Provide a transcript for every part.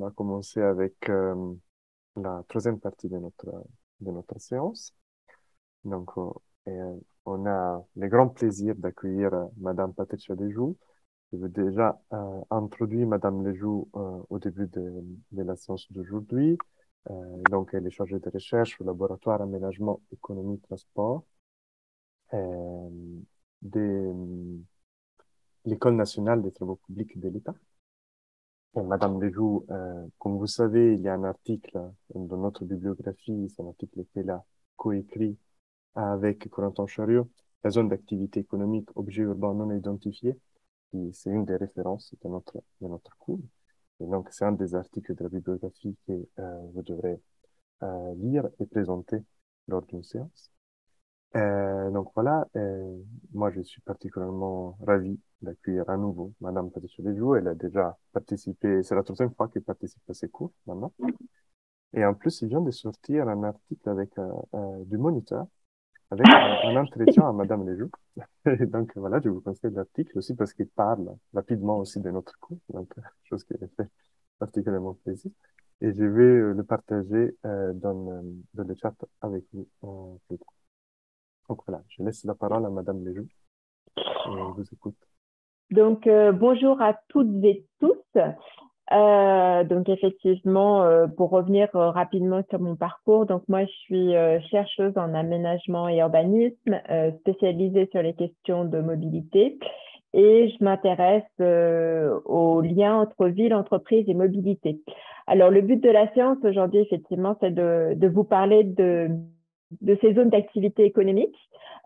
va commencer avec la troisième partie de notre séance. Donc, on a le grand plaisir d'accueillir Madame Patricia Lejoux. Je veux déjà introduire Madame Lejoux au début de la séance d'aujourd'hui. Donc, elle est chargée de recherche au laboratoire aménagement économie transport euh, de l'École nationale des travaux publics de l'État. Madame Lejoux, comme vous savez, il y a un article dans notre bibliographie, c'est un article qu'elle a coécrit avec Corentin Chariot, la zone d'activité économique, objet urbain non identifié, qui c'est une des références de notre cours. Et donc, c'est un des articles de la bibliographie que vous devrez lire et présenter lors d'une séance. Donc voilà, moi je suis particulièrement ravi d'accueillir à nouveau Madame Patricia Lejoux. Elle a déjà participé, c'est la troisième fois qu'elle participe à ces cours maintenant. Et en plus, il vient de sortir un article avec du Moniteur, avec un entretien à Madame Lejoux. Et donc voilà, je vous conseille l'article aussi parce qu'il parle rapidement aussi de notre cours, donc chose qui me fait particulièrement plaisir. Et je vais le partager dans le chat avec vous plus tard. Donc voilà, je laisse la parole à Madame Lejoux et vous écoute. Donc, bonjour à toutes et tous. Donc, effectivement, pour revenir rapidement sur mon parcours, donc moi, je suis chercheuse en aménagement et urbanisme, spécialisée sur les questions de mobilité. Et je m'intéresse aux liens entre ville, entreprise et mobilité. Alors, le but de la séance aujourd'hui, effectivement, c'est de vous parler de ces zones d'activité économique,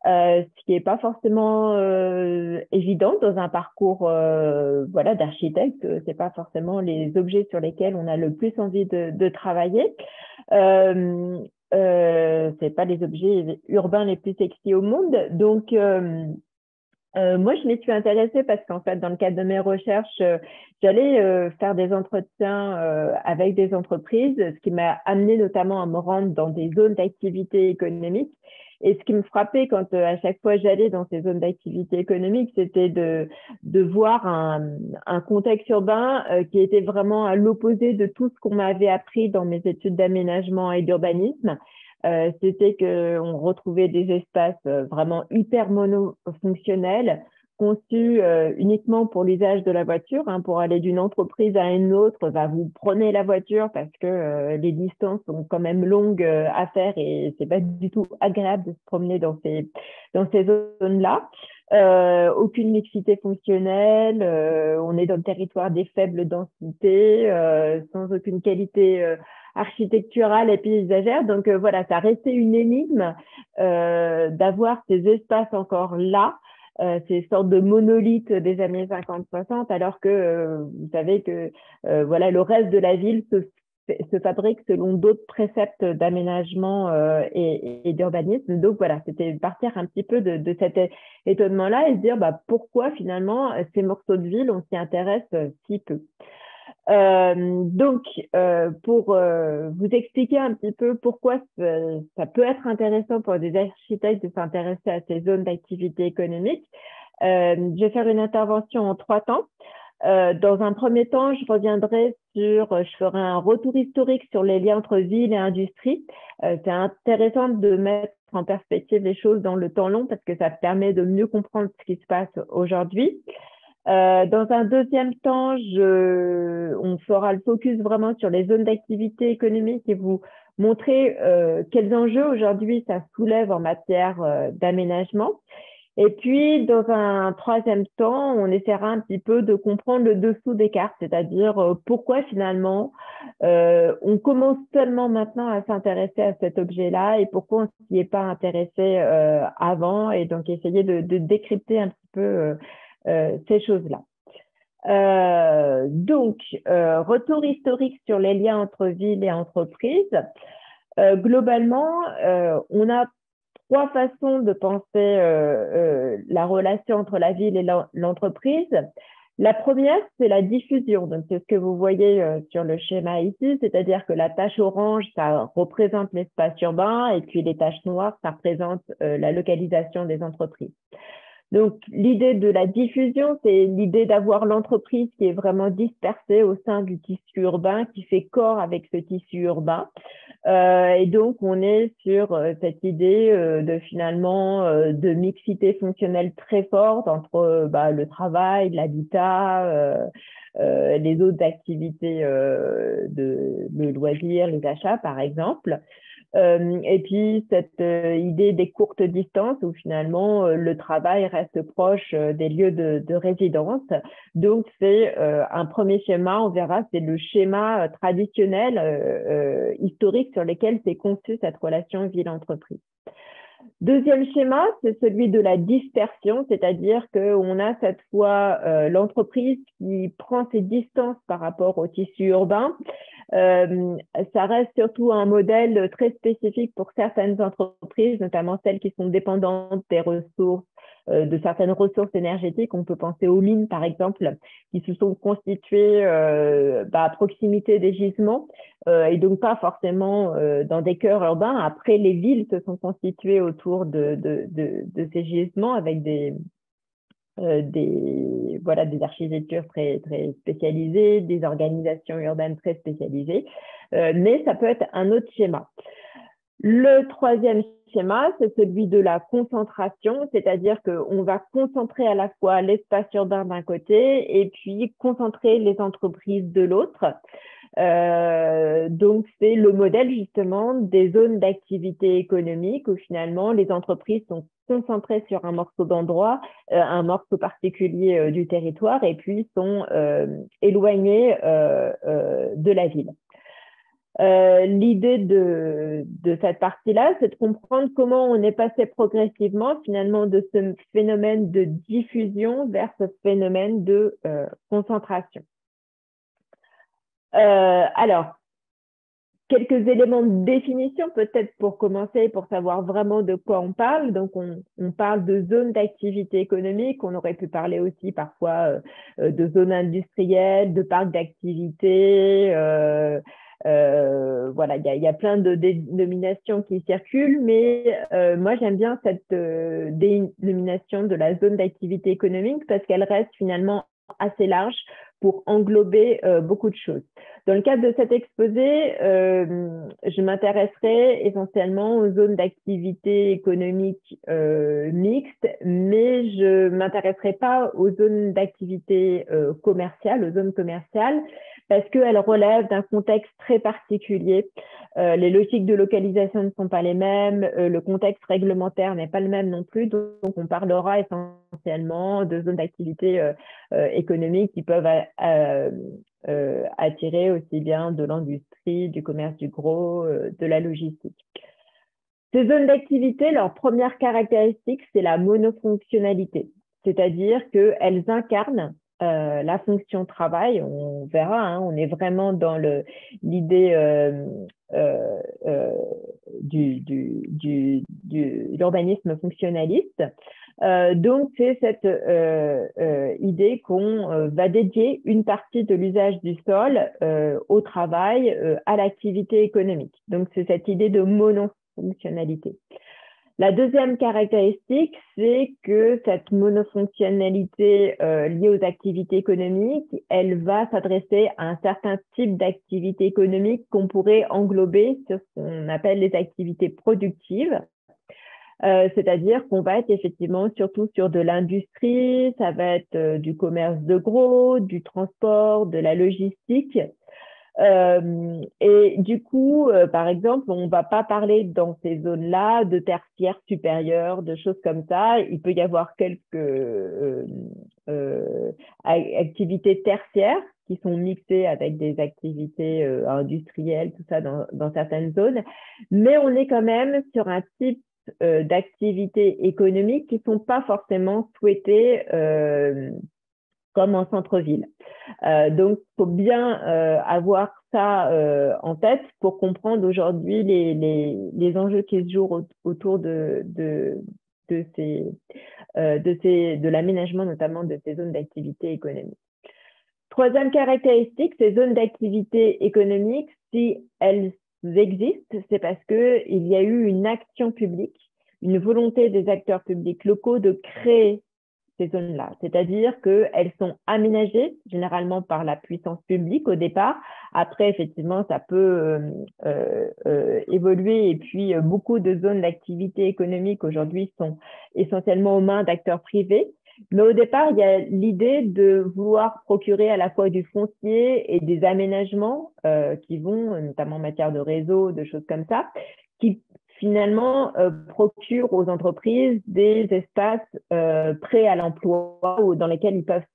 ce qui n'est pas forcément évident dans un parcours voilà, d'architecte. Ce n'est pas forcément les objets sur lesquels on a le plus envie de travailler. Ce n'est pas les objets urbains les plus sexy au monde. Donc, moi, je m'y suis intéressée parce qu'en fait, dans le cadre de mes recherches, j'allais faire des entretiens avec des entreprises, ce qui m'a amené notamment à me rendre dans des zones d'activité économique. Et ce qui me frappait quand à chaque fois j'allais dans ces zones d'activité économique, c'était de voir un contexte urbain qui était vraiment à l'opposé de tout ce qu'on m'avait appris dans mes études d'aménagement et d'urbanisme. C'était qu'on retrouvait des espaces vraiment hyper monofonctionnels, conçus uniquement pour l'usage de la voiture. Hein, pour aller d'une entreprise à une autre, vous prenez la voiture parce que les distances sont quand même longues à faire et c'est pas du tout agréable de se promener dans ces zones-là. Aucune mixité fonctionnelle, on est dans le territoire des faibles densités, sans aucune qualité architecturale et paysagère. Donc voilà, ça restait une énigme d'avoir ces espaces encore là, ces sortes de monolithes des années 50-60, alors que vous savez que voilà, le reste de la ville se fabrique selon d'autres préceptes d'aménagement et d'urbanisme. Donc voilà, c'était partir un petit peu de cet étonnement-là et se dire pourquoi finalement ces morceaux de ville, on s'y intéresse si peu. Donc, pour vous expliquer un petit peu pourquoi ça peut être intéressant pour des architectes de s'intéresser à ces zones d'activité économique, je vais faire une intervention en 3 temps. Dans un premier temps, je ferai un retour historique sur les liens entre ville et industrie. C'est intéressant de mettre en perspective les choses dans le temps long parce que ça permet de mieux comprendre ce qui se passe aujourd'hui. Dans un deuxième temps, on fera le focus vraiment sur les zones d'activité économique et vous montrer quels enjeux aujourd'hui ça soulève en matière d'aménagement. Et puis, dans un troisième temps, on essaiera un petit peu de comprendre le dessous des cartes, c'est-à-dire pourquoi finalement on commence seulement maintenant à s'intéresser à cet objet-là et pourquoi on ne s'y est pas intéressé avant, et donc essayer de décrypter un petit peu ces choses-là. Donc, retour historique sur les liens entre ville et entreprise. Globalement, on a 3 façons de penser la relation entre la ville et l'entreprise. La première, c'est la diffusion. Donc, c'est ce que vous voyez sur le schéma ici, c'est-à-dire que la tache orange, ça représente l'espace urbain et puis les taches noires, ça représente la localisation des entreprises. Donc, l'idée de la diffusion, c'est l'idée d'avoir l'entreprise qui est vraiment dispersée au sein du tissu urbain, qui fait corps avec ce tissu urbain. Et donc, on est sur cette idée de finalement de mixité fonctionnelle très forte entre le travail, l'habitat, les autres activités de loisirs, les achats, par exemple. Et puis, cette idée des courtes distances où finalement le travail reste proche des lieux de résidence. Donc, c'est un premier schéma, on verra, c'est le schéma traditionnel, historique sur lequel s'est conçue cette relation ville-entreprise. Deuxième schéma, c'est celui de la dispersion, c'est-à-dire qu'on a cette fois l'entreprise qui prend ses distances par rapport au tissu urbain. Ça reste surtout un modèle très spécifique pour certaines entreprises, notamment celles qui sont dépendantes des ressources, de certaines ressources énergétiques. On peut penser aux mines, par exemple, qui se sont constituées à proximité des gisements et donc pas forcément dans des cœurs urbains. Après, les villes se sont constituées autour de ces gisements avec des architectures très, très spécialisées, des organisations urbaines très spécialisées, mais ça peut être un autre schéma. Le troisième schéma, c'est celui de la concentration, c'est-à-dire qu'on va concentrer à la fois l'espace urbain d'un côté et puis concentrer les entreprises de l'autre. Donc, c'est le modèle justement des zones d'activité économique où finalement les entreprises sont concentrées sur un morceau d'endroit, un morceau particulier du territoire et puis sont éloignées de la ville. L'idée de cette partie-là, c'est de comprendre comment on est passé progressivement finalement de ce phénomène de diffusion vers ce phénomène de concentration. Alors, quelques éléments de définition peut-être pour commencer, pour savoir vraiment de quoi on parle. Donc, on parle de zones d'activité économique. On aurait pu parler aussi parfois de zones industrielles, de parcs d'activité. Voilà, il y a plein de dénominations qui circulent, mais moi, j'aime bien cette dénomination de la zone d'activité économique parce qu'elle reste finalement assez large pour englober beaucoup de choses. Dans le cadre de cet exposé, je m'intéresserai essentiellement aux zones d'activité économique mixtes, mais je ne m'intéresserai pas aux zones d'activité commerciale, aux zones commerciales, parce qu'elles relèvent d'un contexte très particulier. Les logiques de localisation ne sont pas les mêmes, le contexte réglementaire n'est pas le même non plus, donc on parlera essentiellement de zones d'activité économiques qui peuvent attirer aussi bien de l'industrie, du commerce du gros, de la logistique. Ces zones d'activité, leur première caractéristique, c'est la monofonctionnalité, c'est-à-dire qu'elles incarnent la fonction travail. On verra, hein, on est vraiment dans l'idée de l'urbanisme fonctionnaliste. Donc, c'est cette idée qu'on va dédier une partie de l'usage du sol au travail, à l'activité économique. Donc, c'est cette idée de monofonctionnalité. La deuxième caractéristique, c'est que cette monofonctionnalité liée aux activités économiques, elle va s'adresser à un certain type d'activité économique qu'on pourrait englober sur ce qu'on appelle les activités productives. C'est-à-dire qu'on va être effectivement surtout sur de l'industrie, ça va être du commerce de gros, du transport, de la logistique. Et du coup, par exemple, on ne va pas parler dans ces zones-là de tertiaire supérieur, de choses comme ça. Il peut y avoir quelques activités tertiaires qui sont mixées avec des activités industrielles, tout ça dans certaines zones. Mais on est quand même sur un type d'activités économiques qui ne sont pas forcément souhaitées comme en centre-ville. Donc, il faut bien avoir ça en tête pour comprendre aujourd'hui les enjeux qui se jouent autour de l'aménagement notamment de ces zones d'activité économique. Troisième caractéristique, ces zones d'activité économique, si elles existent, c'est parce qu'il y a eu une action publique, une volonté des acteurs publics locaux de créer ces zones-là. C'est-à-dire qu'elles sont aménagées généralement par la puissance publique au départ. Après, effectivement, ça peut évoluer. Et puis, beaucoup de zones d'activité économique aujourd'hui sont essentiellement aux mains d'acteurs privés. Mais au départ, il y a l'idée de vouloir procurer à la fois du foncier et des aménagements qui vont, notamment en matière de réseau, de choses comme ça, qui finalement procurent aux entreprises des espaces prêts à l'emploi ou dans lesquels ils peuvent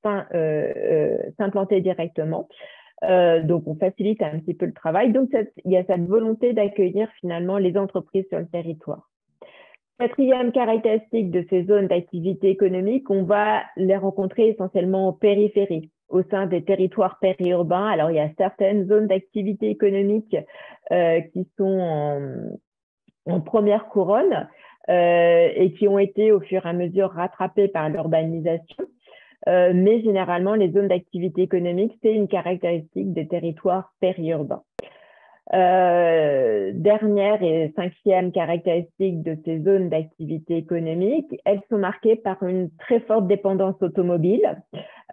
s'implanter directement. Donc, on facilite un petit peu le travail. Donc, il y a cette volonté d'accueillir finalement les entreprises sur le territoire. Quatrième caractéristique de ces zones d'activité économique, on va les rencontrer essentiellement en périphérie, au sein des territoires périurbains. Alors, il y a certaines zones d'activité économique qui sont en première couronne et qui ont été au fur et à mesure rattrapées par l'urbanisation. Mais généralement, les zones d'activité économique, c'est une caractéristique des territoires périurbains. Dernière et cinquième caractéristique de ces zones d'activité économique, elles sont marquées par une très forte dépendance automobile.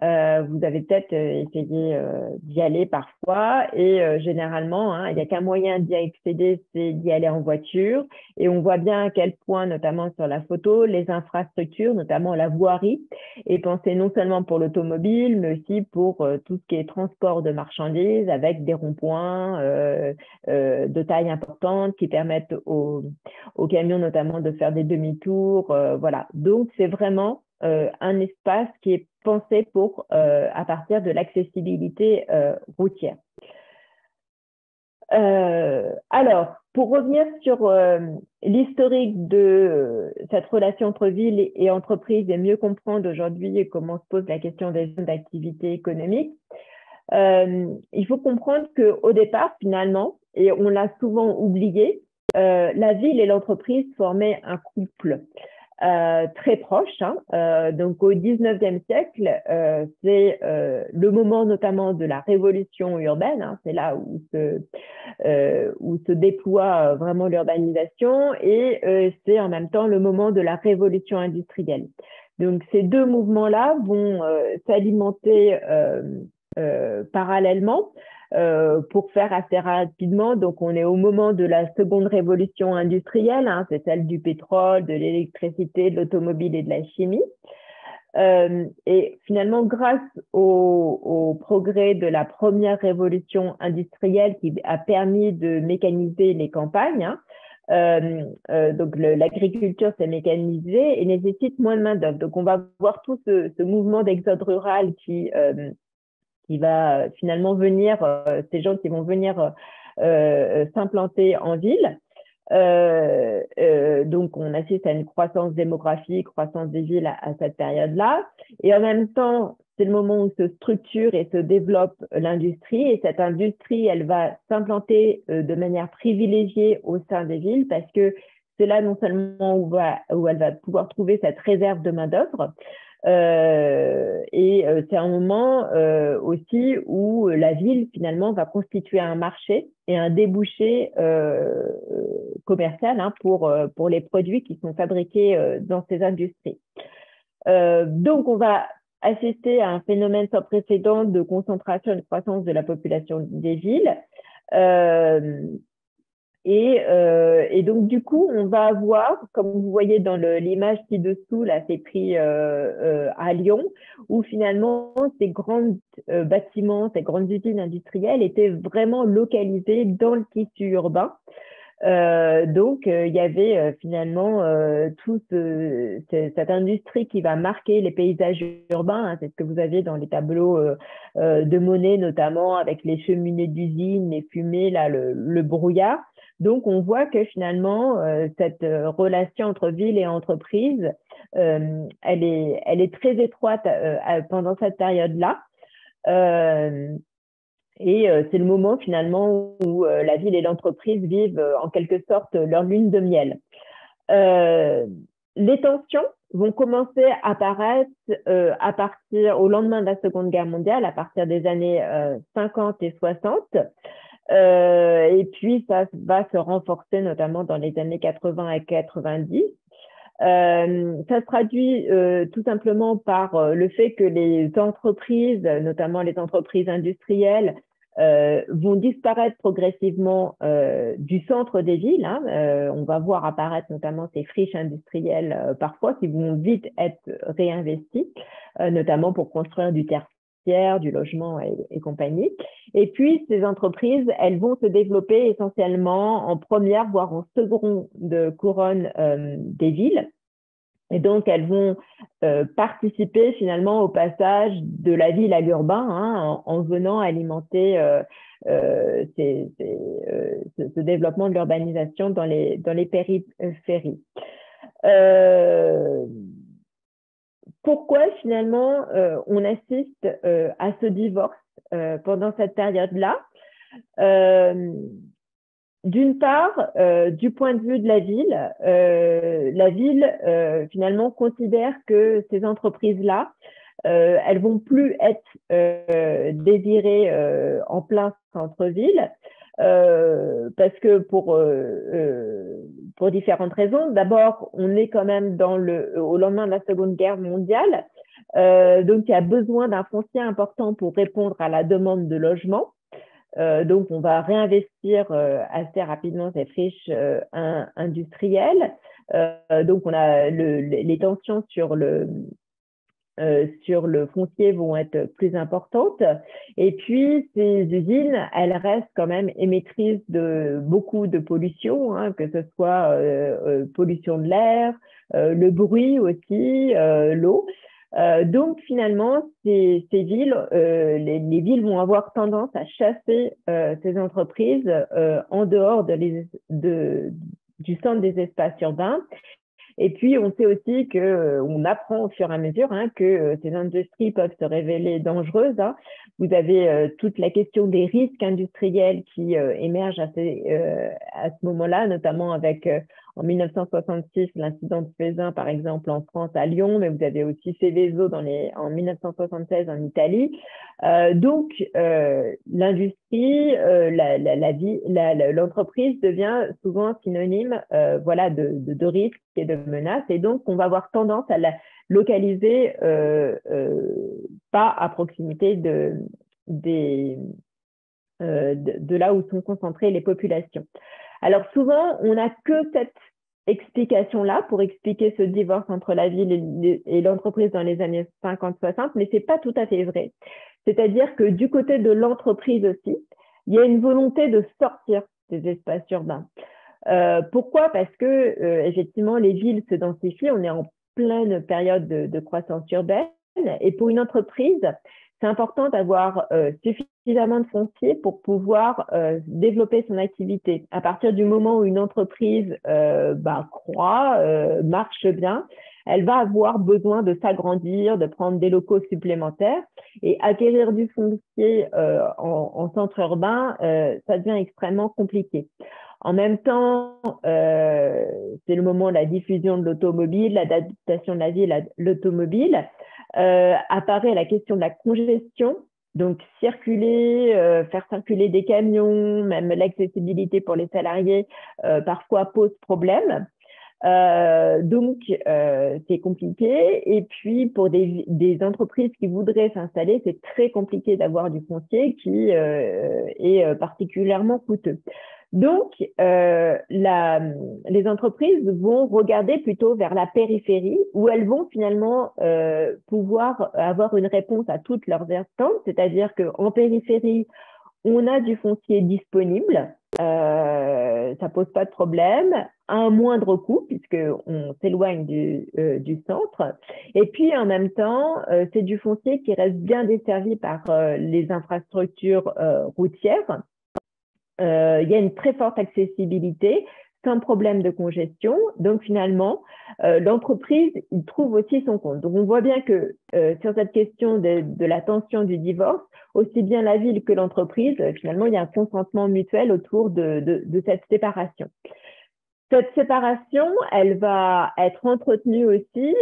Vous avez peut-être essayé d'y aller parfois et généralement, il n'y a qu'un moyen d'y accéder, c'est d'y aller en voiture. Et on voit bien à quel point, notamment sur la photo, les infrastructures, notamment la voirie, est pensée non seulement pour l'automobile, mais aussi pour tout ce qui est transport de marchandises avec des ronds-points de taille importante qui permettent aux camions notamment de faire des demi-tours. Voilà. Donc, c'est vraiment un espace qui est pensé pour à partir de l'accessibilité routière. Alors, pour revenir sur l'historique de cette relation entre ville et entreprise et mieux comprendre aujourd'hui comment se pose la question des zones d'activité économique, il faut comprendre qu'au départ, finalement, et on l'a souvent oublié, la ville et l'entreprise formaient un couple très proche. Donc, au 19e siècle, c'est le moment notamment de la révolution urbaine. C'est là où se déploie vraiment l'urbanisation et c'est en même temps le moment de la révolution industrielle. Donc, ces deux mouvements-là vont s'alimenter parallèlement pour faire assez rapidement. Donc, on est au moment de la seconde révolution industrielle, c'est celle du pétrole, de l'électricité, de l'automobile et de la chimie. Et finalement, grâce au progrès de la première révolution industrielle qui a permis de mécaniser les campagnes, donc l'agriculture s'est mécanisée et nécessite moins de main-d'œuvre. Donc, on va voir tout ce mouvement d'exode rural qui va finalement venir, ces gens qui vont venir s'implanter en ville. Donc, on assiste à une croissance démographique, croissance des villes à cette période-là. Et en même temps, c'est le moment où se structure et se développe l'industrie. Et cette industrie, elle va s'implanter de manière privilégiée au sein des villes parce que c'est là non seulement où elle va pouvoir trouver cette réserve de main-d'œuvre, et c'est un moment aussi où la ville finalement va constituer un marché et un débouché commercial pour les produits qui sont fabriqués dans ces industries. Donc on va assister à un phénomène sans précédent de concentration et de croissance de la population des villes. Et donc, du coup, on va avoir, comme vous voyez dans l'image ci-dessous, là, c'est pris à Lyon, où finalement, ces grands bâtiments, ces grandes usines industrielles étaient vraiment localisées dans le tissu urbain. Donc, il y avait finalement toute cette industrie qui va marquer les paysages urbains. C'est ce que vous avez dans les tableaux de Monet, notamment avec les cheminées d'usines, les fumées, là, le brouillard. Donc, on voit que finalement, cette relation entre ville et entreprise, elle est très étroite pendant cette période-là. Et c'est le moment finalement où la ville et l'entreprise vivent en quelque sorte leur lune de miel. Les tensions vont commencer à apparaître au lendemain de la Seconde Guerre mondiale, à partir des années 50 et 60. Et puis, ça va se renforcer notamment dans les années 80 et 90. Ça se traduit tout simplement par le fait que les entreprises, notamment les entreprises industrielles, vont disparaître progressivement du centre des villes. Hein. On va voir apparaître notamment ces friches industrielles parfois qui vont vite être réinvesties, notamment pour construire du tertiaire, du logement et compagnie. Et puis, ces entreprises, elles vont se développer essentiellement en première, voire en seconde couronne des villes. Et donc, elles vont participer finalement au passage de la ville à l'urbain, hein, en venant alimenter ce développement de l'urbanisation dans les périphéries. Pourquoi finalement on assiste à ce divorce pendant cette période-là? D'une part, du point de vue de la ville finalement considère que ces entreprises-là, elles vont plus être désirées en plein centre-ville, parce que pour différentes raisons. D'abord, on est quand même au lendemain de la Seconde Guerre mondiale, donc il y a besoin d'un foncier important pour répondre à la demande de logement. Donc, on va réinvestir assez rapidement ces friches industrielles. Donc, on a les tensions sur le foncier vont être plus importantes. Et puis, ces usines, elles restent quand même émettrices de beaucoup de pollution, hein, que ce soit pollution de l'air, le bruit aussi, l'eau. Donc finalement, ces villes, les villes vont avoir tendance à chasser ces entreprises en dehors du centre des espaces urbains. Et puis, on sait aussi on apprend au fur et à mesure hein, que ces industries peuvent se révéler dangereuses. Hein. Vous avez toute la question des risques industriels qui émergent à ce moment-là, notamment avec en 1966 l'incident de Faisin, par exemple, en France, à Lyon, mais vous avez aussi Seveso en 1976 en Italie. Donc, l'industrie, l'entreprise devient souvent synonyme voilà, de risques et de menaces. Et donc, on va avoir tendance à la localiser pas à proximité de là où sont concentrées les populations. Alors, souvent, on n'a que cette explication-là pour expliquer ce divorce entre la ville et l'entreprise dans les années 50-60, mais ce n'est pas tout à fait vrai. C'est-à-dire que du côté de l'entreprise aussi, il y a une volonté de sortir des espaces urbains. Pourquoi? Parce que effectivement, les villes se densifient, on est en pleine période de croissance urbaine, et pour une entreprise, c'est important d'avoir suffisamment de foncier pour pouvoir développer son activité. À partir du moment où une entreprise croît, marche bien, elle va avoir besoin de s'agrandir, de prendre des locaux supplémentaires, et acquérir du foncier en centre urbain, ça devient extrêmement compliqué. En même temps, c'est le moment de la diffusion de l'automobile, l'adaptation de la ville à l'automobile. Apparaît la question de la congestion, donc faire circuler des camions, même l'accessibilité pour les salariés, parfois pose problème. Donc, c'est compliqué. Et puis, pour des entreprises qui voudraient s'installer, c'est très compliqué d'avoir du foncier qui est particulièrement coûteux. Donc, les entreprises vont regarder plutôt vers la périphérie où elles vont finalement pouvoir avoir une réponse à toutes leurs attentes, c'est-à-dire qu'en périphérie, on a du foncier disponible, ça pose pas de problème, à un moindre coût puisqu'on s'éloigne du centre. Et puis, en même temps, c'est du foncier qui reste bien desservi par les infrastructures routières. Il y a une très forte accessibilité, sans problème de congestion. Donc, finalement, l'entreprise trouve aussi son compte. Donc, on voit bien que sur cette question de la tension du divorce, aussi bien la ville que l'entreprise, finalement, il y a un consentement mutuel autour de cette séparation. Cette séparation, elle va être entretenue aussi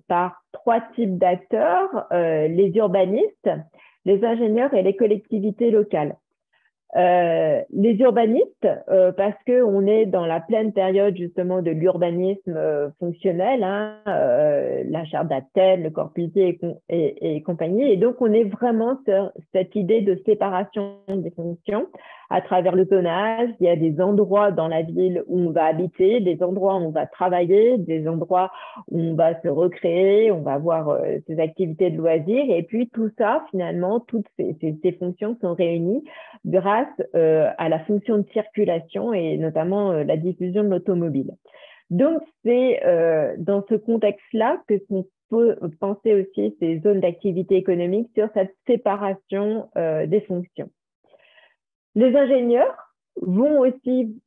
par trois types d'acteurs, les urbanistes, les ingénieurs et les collectivités locales. Les urbanistes, parce qu'on est dans la pleine période justement de l'urbanisme fonctionnel, hein, la charte d'Athènes, le Corbusier et compagnie. Et donc, on est vraiment sur cette idée de séparation des fonctions à travers le zonage. Il y a des endroits dans la ville où on va habiter, des endroits où on va travailler, des endroits où on va se recréer, on va avoir ses activités de loisirs. Et puis, tout ça, finalement, toutes ces fonctions sont réunies grâce à la fonction de circulation et notamment la diffusion de l'automobile. Donc, c'est dans ce contexte-là que qu'on peut penser aussi ces zones d'activité économique sur cette séparation des fonctions. Les ingénieurs vont aussi,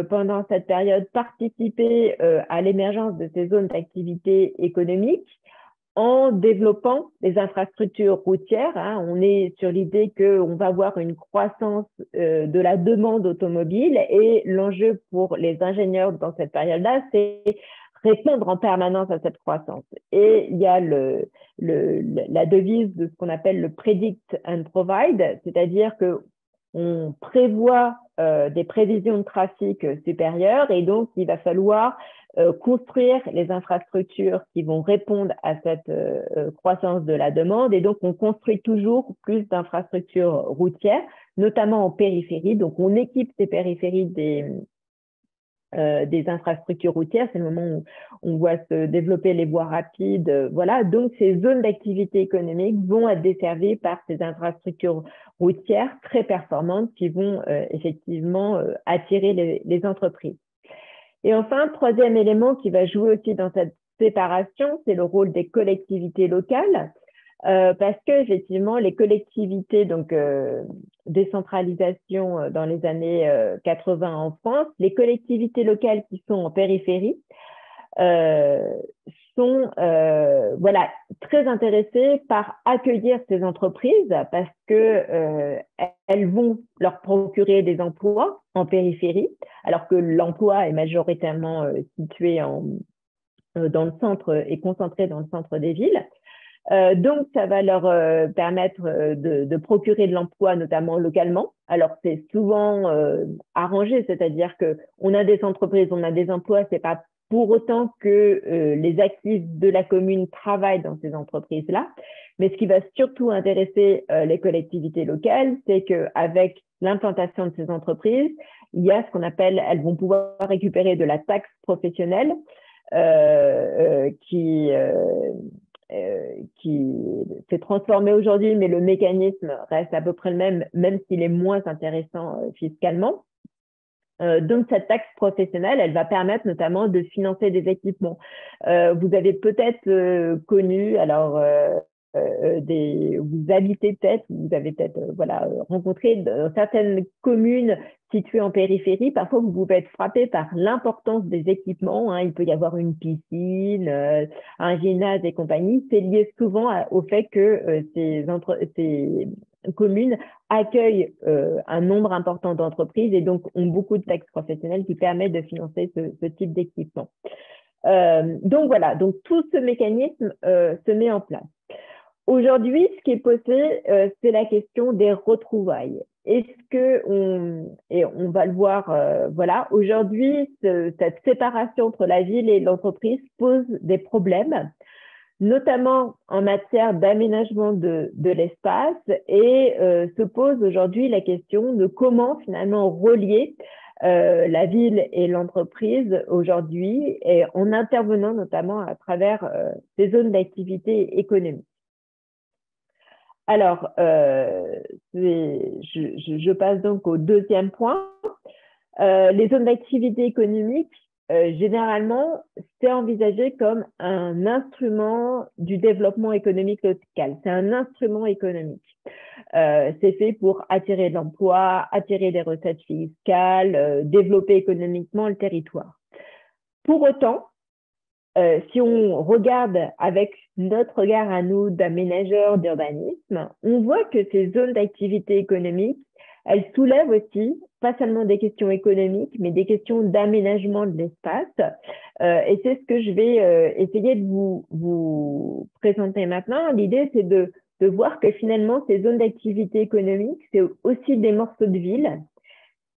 pendant cette période, participer à l'émergence de ces zones d'activité économique en développant les infrastructures routières. Hein. On est sur l'idée qu'on va avoir une croissance de la demande automobile et l'enjeu pour les ingénieurs dans cette période-là, c'est répondre en permanence à cette croissance. Et il y a la devise de ce qu'on appelle le predict and provide, c'est-à-dire que on prévoit des prévisions de trafic supérieures et donc il va falloir construire les infrastructures qui vont répondre à cette croissance de la demande. Et donc, on construit toujours plus d'infrastructures routières, notamment en périphérie. Donc, on équipe ces périphéries des infrastructures routières. C'est le moment où on voit se développer les voies rapides. Voilà. Donc, ces zones d'activité économique vont être desservies par ces infrastructures routières très performantes qui vont effectivement attirer les entreprises. Et enfin, troisième élément qui va jouer aussi dans cette séparation, c'est le rôle des collectivités locales, parce que effectivement, les collectivités, donc décentralisation dans les années 80 en France, les collectivités locales qui sont en périphérie sont voilà, très intéressées par accueillir ces entreprises parce que elles vont leur procurer des emplois en périphérie, alors que l'emploi est majoritairement situé dans le centre et concentré dans le centre des villes. Donc, ça va leur permettre de procurer de l'emploi, notamment localement. Alors, c'est souvent arrangé, c'est-à-dire que on a des entreprises, on a des emplois, c'est pas pour autant que les actifs de la commune travaillent dans ces entreprises-là. Mais ce qui va surtout intéresser les collectivités locales, c'est qu'avec l'implantation de ces entreprises, il y a ce qu'on appelle, elles vont pouvoir récupérer de la taxe professionnelle qui s'est transformé aujourd'hui, mais le mécanisme reste à peu près le même, même s'il est moins intéressant fiscalement. Donc, cette taxe professionnelle, elle va permettre notamment de financer des équipements. Vous avez peut-être connu, alors, vous habitez peut-être, vous avez peut-être voilà, rencontré certaines communes situées en périphérie. Parfois, vous pouvez être frappé par l'importance des équipements. Hein. Il peut y avoir une piscine, un gymnase et compagnie. C'est lié souvent au fait que ces communes accueillent un nombre important d'entreprises et donc ont beaucoup de taxes professionnelles qui permettent de financer ce type d'équipement. Donc voilà, donc tout ce mécanisme se met en place. Aujourd'hui, ce qui est posé, c'est la question des retrouvailles. Est-ce que et on va le voir, voilà, aujourd'hui, cette séparation entre la ville et l'entreprise pose des problèmes, notamment en matière d'aménagement de l'espace, et se pose aujourd'hui la question de comment finalement relier la ville et l'entreprise aujourd'hui, et en intervenant notamment à travers ces zones d'activité économique. Alors, je passe donc au deuxième point. Les zones d'activité économique, généralement, c'est envisagé comme un instrument du développement économique local. C'est un instrument économique. C'est fait pour attirer de l'emploi, attirer des recettes fiscales, développer économiquement le territoire. Pour autant, si on regarde avec notre regard à nous d'aménageurs d'urbanisme, on voit que ces zones d'activité économique, elles soulèvent aussi pas seulement des questions économiques, mais des questions d'aménagement de l'espace. Et c'est ce que je vais essayer de vous présenter maintenant. L'idée, c'est de de voir que finalement, ces zones d'activité économique, c'est aussi des morceaux de ville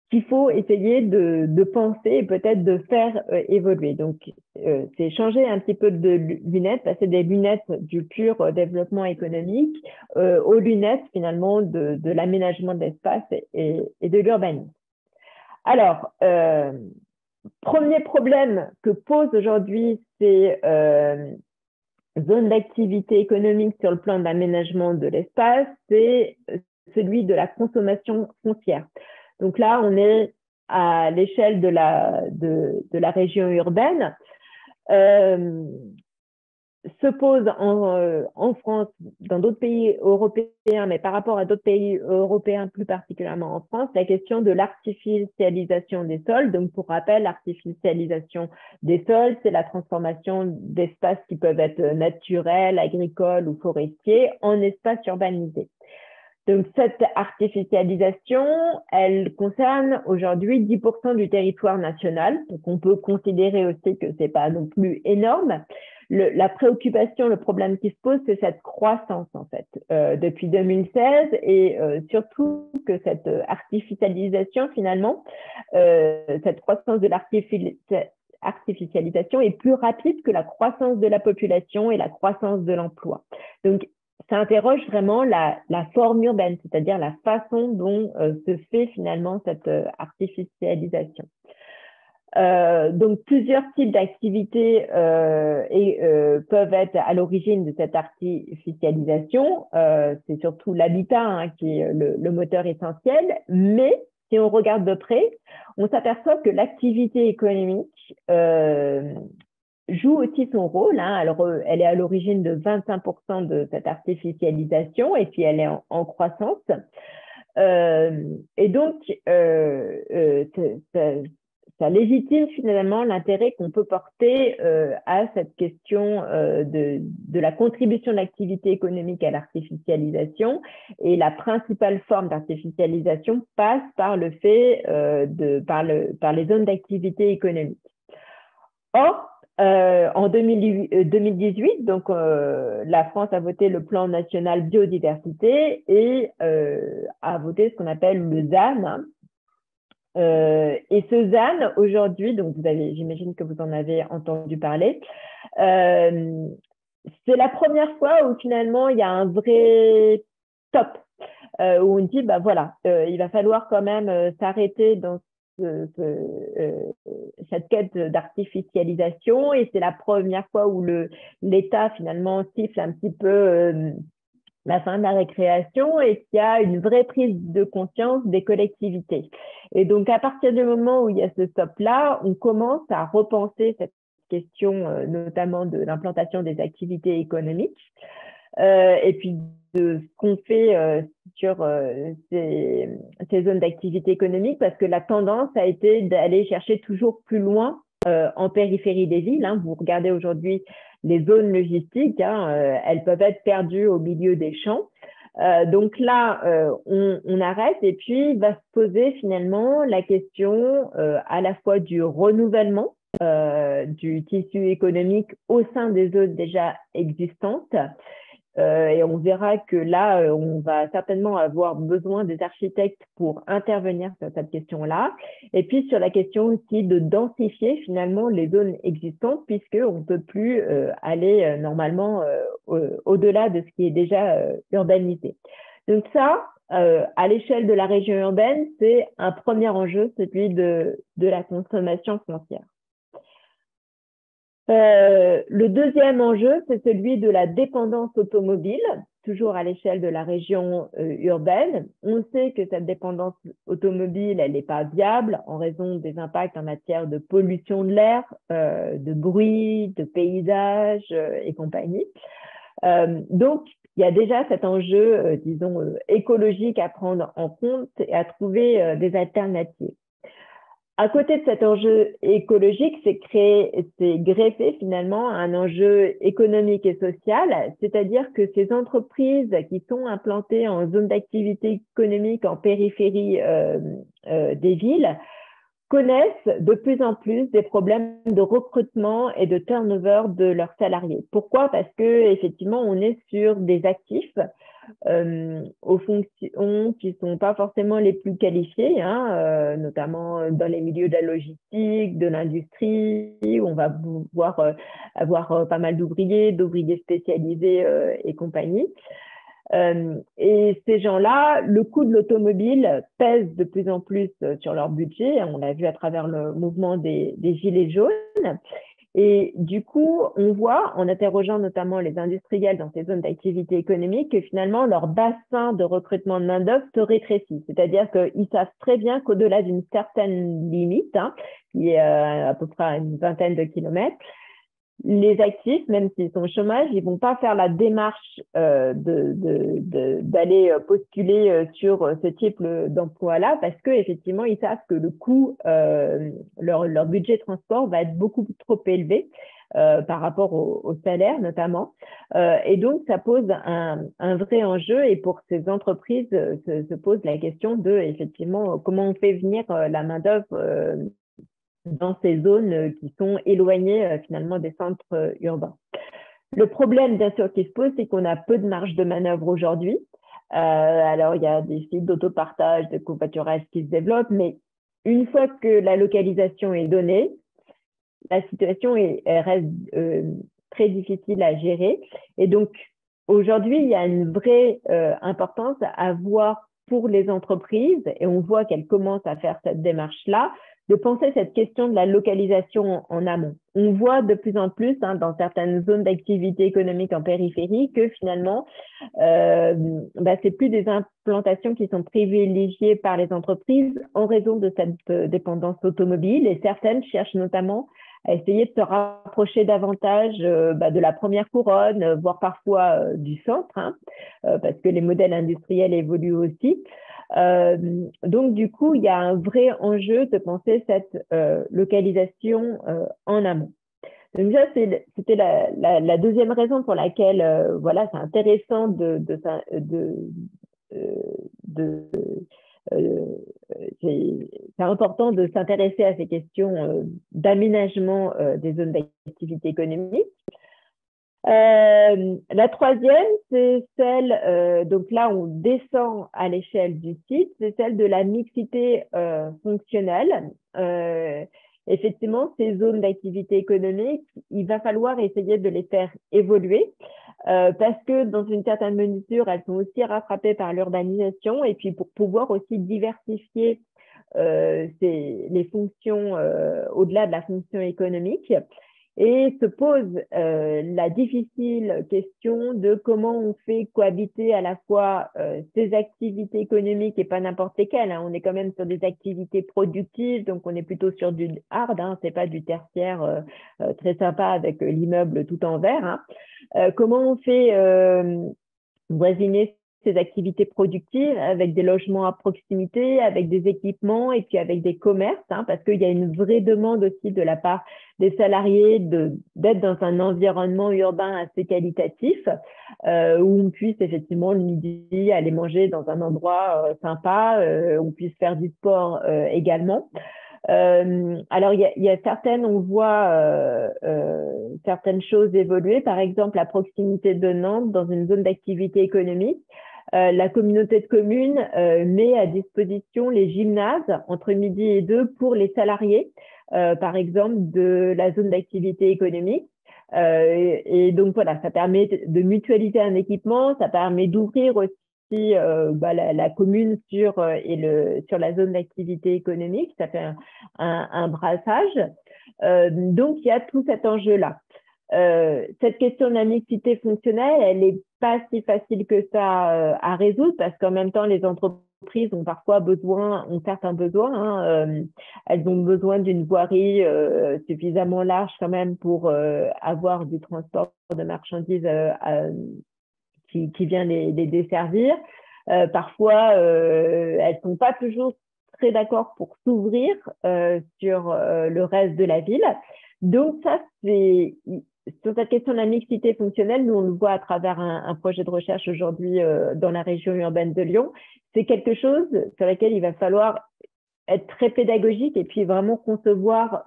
qu'il faut essayer de penser et peut-être de faire évoluer. Donc, c'est changer un petit peu de lunettes, passer des lunettes du pur développement économique aux lunettes finalement de l'aménagement de l'espace et de l'urbanisme. Alors, premier problème que posent aujourd'hui ces zones d'activité économique sur le plan d'aménagement de l'espace, c'est celui de la consommation foncière. Donc là, on est à l'échelle de la région urbaine. Se pose en France, dans d'autres pays européens, mais par rapport à d'autres pays européens, plus particulièrement en France, la question de l'artificialisation des sols. Donc, pour rappel, l'artificialisation des sols, c'est la transformation d'espaces qui peuvent être naturels, agricoles ou forestiers en espaces urbanisés. Donc, cette artificialisation, elle concerne aujourd'hui 10% du territoire national. Donc, on peut considérer aussi que c'est pas non plus énorme. La préoccupation, le problème qui se pose, c'est cette croissance, en fait, depuis 2016 et surtout que cette artificialisation, finalement, cette croissance de l'artificialisation est plus rapide que la croissance de la population et la croissance de l'emploi. Donc, ça interroge vraiment la forme urbaine, c'est-à-dire la façon dont se fait finalement cette artificialisation. Donc, plusieurs types d'activités peuvent être à l'origine de cette artificialisation. C'est surtout l'habitat qui est le moteur essentiel, mais si on regarde de près, on s'aperçoit que l'activité économique joue aussi son rôle. Alors, elle est à l'origine de 25% de cette artificialisation et puis elle est en croissance. Et donc, ça légitime finalement l'intérêt qu'on peut porter à cette question de la contribution de l'activité économique à l'artificialisation. Et la principale forme d'artificialisation passe par le fait par les zones d'activité économique. Or, en 2018, donc, la France a voté le plan national biodiversité et a voté ce qu'on appelle le ZAN. Et ce ZAN, aujourd'hui, donc j'imagine que vous en avez entendu parler, c'est la première fois où finalement il y a un vrai stop, où on dit, bah voilà, il va falloir quand même s'arrêter dans cette quête d'artificialisation, et c'est la première fois où l'État finalement siffle un petit peu la fin de la récréation et qu'il y a une vraie prise de conscience des collectivités. Et donc, à partir du moment où il y a ce stop-là, on commence à repenser cette question, notamment de l'implantation des activités économiques, et puis de ce qu'on fait sur ces zones d'activité économique, parce que la tendance a été d'aller chercher toujours plus loin en périphérie des villes. Vous regardez aujourd'hui les zones logistiques, elles peuvent être perdues au milieu des champs. Donc là, on arrête et puis va se poser finalement la question à la fois du renouvellement du tissu économique au sein des zones déjà existantes. Et on verra que là, on va certainement avoir besoin des architectes pour intervenir sur cette question-là. Et puis sur la question aussi de densifier finalement les zones existantes, puisqu'on ne peut plus aller normalement au-delà de ce qui est déjà urbanisé. Donc ça, à l'échelle de la région urbaine, c'est un premier enjeu, celui de la consommation foncière. Le deuxième enjeu, c'est celui de la dépendance automobile, toujours à l'échelle de la région urbaine. On sait que cette dépendance automobile, elle n'est pas viable en raison des impacts en matière de pollution de l'air, de bruit, de paysage et compagnie. Donc, il y a déjà cet enjeu, disons, écologique à prendre en compte et à trouver des alternatives. À côté de cet enjeu écologique, c'est greffé finalement un enjeu économique et social, c'est-à-dire que ces entreprises qui sont implantées en zone d'activité économique en périphérie des villes connaissent de plus en plus des problèmes de recrutement et de turnover de leurs salariés. Pourquoi? Parce que effectivement, on est sur des actifs aux fonctions qui sont pas forcément les plus qualifiées, hein, notamment dans les milieux de la logistique, de l'industrie, où on va pouvoir avoir pas mal d'ouvriers spécialisés et compagnie. Et ces gens-là, le coût de l'automobile pèse de plus en plus sur leur budget. On l'a vu à travers le mouvement des gilets jaunes. Et du coup, on voit, en interrogeant notamment les industriels dans ces zones d'activité économique, que finalement, leur bassin de recrutement de main-d'œuvre se rétrécit. C'est-à-dire qu'ils savent très bien qu'au-delà d'une certaine limite, hein, qui est à peu près à une vingtaine de kilomètres, les actifs, même s'ils sont au chômage, ils vont pas faire la démarche d'aller postuler sur ce type d'emploi-là parce que effectivement ils savent que le coût, leur budget de transport va être beaucoup trop élevé par rapport au salaire notamment, et donc ça pose un vrai enjeu et pour ces entreprises se pose la question de effectivement comment on fait venir la main d'œuvre dans ces zones qui sont éloignées finalement des centres urbains. Le problème, bien sûr, qui se pose, c'est qu'on a peu de marge de manœuvre aujourd'hui. Alors, il y a des sites d'autopartage, de covoiturage qui se développent, mais une fois que la localisation est donnée, la situation reste très difficile à gérer. Et donc, aujourd'hui, il y a une vraie importance à voir pour les entreprises, et on voit qu'elles commencent à faire cette démarche-là, de penser cette question de la localisation en amont. On voit de plus en plus dans certaines zones d'activité économique en périphérie que finalement, c'est plus des implantations qui sont privilégiées par les entreprises en raison de cette dépendance automobile et certaines cherchent notamment à essayer de se rapprocher davantage de la première couronne, voire parfois du centre, parce que les modèles industriels évoluent aussi. Donc, du coup, il y a un vrai enjeu de penser cette localisation en amont. Donc, ça, c'était la deuxième raison pour laquelle, voilà, c'est intéressant c'est important de s'intéresser à ces questions d'aménagement des zones d'activité économique. La troisième, c'est celle, donc là on descend à l'échelle du site, c'est celle de la mixité fonctionnelle. Effectivement, ces zones d'activité économique, il va falloir essayer de les faire évoluer parce que dans une certaine mesure, elles sont aussi rattrapées par l'urbanisation et puis pour pouvoir aussi diversifier les fonctions au-delà de la fonction économique. Et se pose la difficile question de comment on fait cohabiter à la fois ces activités économiques et pas n'importe lesquelles. On est quand même sur des activités productives, donc on est plutôt sur du hard, c'est pas du tertiaire très sympa avec l'immeuble tout en verre. Comment on fait voisiner ces activités productives avec des logements à proximité, avec des équipements et puis avec des commerces, parce qu'il y a une vraie demande aussi de la part des salariés d'être dans un environnement urbain assez qualitatif où on puisse effectivement le midi aller manger dans un endroit sympa, on puisse faire du sport également. Alors, il y a certaines, on voit certaines choses évoluer. Par exemple, à proximité de Nantes, dans une zone d'activité économique, la communauté de communes met à disposition les gymnases entre midi et 2 pour les salariés, par exemple, de la zone d'activité économique. Et donc, voilà, ça permet de mutualiser un équipement, ça permet d'ouvrir aussi la commune sur la zone d'activité économique, ça fait un brassage. Donc, il y a tout cet enjeu-là. Cette question de la mixité fonctionnelle, elle n'est pas si facile que ça à résoudre parce qu'en même temps, les entreprises ont parfois ont certains besoins. Elles ont besoin d'une voirie suffisamment large quand même pour avoir du transport de marchandises qui vient les desservir. Parfois, elles sont pas toujours très d'accord pour s'ouvrir sur le reste de la ville. Donc ça, sur cette question de la mixité fonctionnelle, nous on le voit à travers un projet de recherche aujourd'hui dans la région urbaine de Lyon. C'est quelque chose sur lequel il va falloir être très pédagogique et puis vraiment concevoir,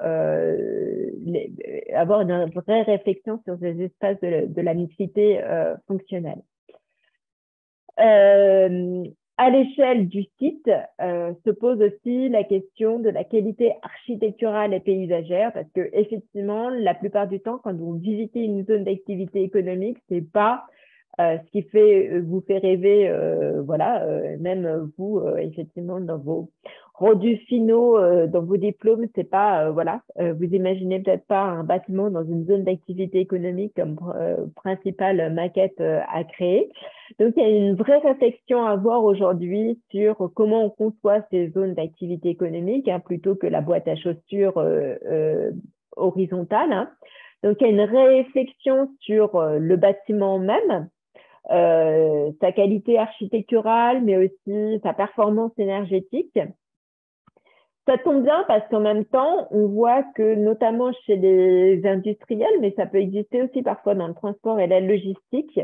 avoir une vraie réflexion sur ces espaces de la mixité fonctionnelle. Euh, à l'échelle du site, se pose aussi la question de la qualité architecturale et paysagère, parce que effectivement, la plupart du temps, quand vous visitez une zone d'activité économique, c'est pas ce qui vous fait rêver, voilà, même vous, effectivement, dans vos rendus finaux, dans vos diplômes, c'est pas, voilà, vous imaginez peut-être pas un bâtiment dans une zone d'activité économique comme principale maquette à créer. Donc, il y a une vraie réflexion à avoir aujourd'hui sur comment on conçoit ces zones d'activité économique, hein, plutôt que la boîte à chaussures horizontale, hein. Donc, il y a une réflexion sur le bâtiment même, sa qualité architecturale, mais aussi sa performance énergétique. Ça tombe bien parce qu'en même temps, on voit que notamment chez les industriels, mais ça peut exister aussi parfois dans le transport et la logistique,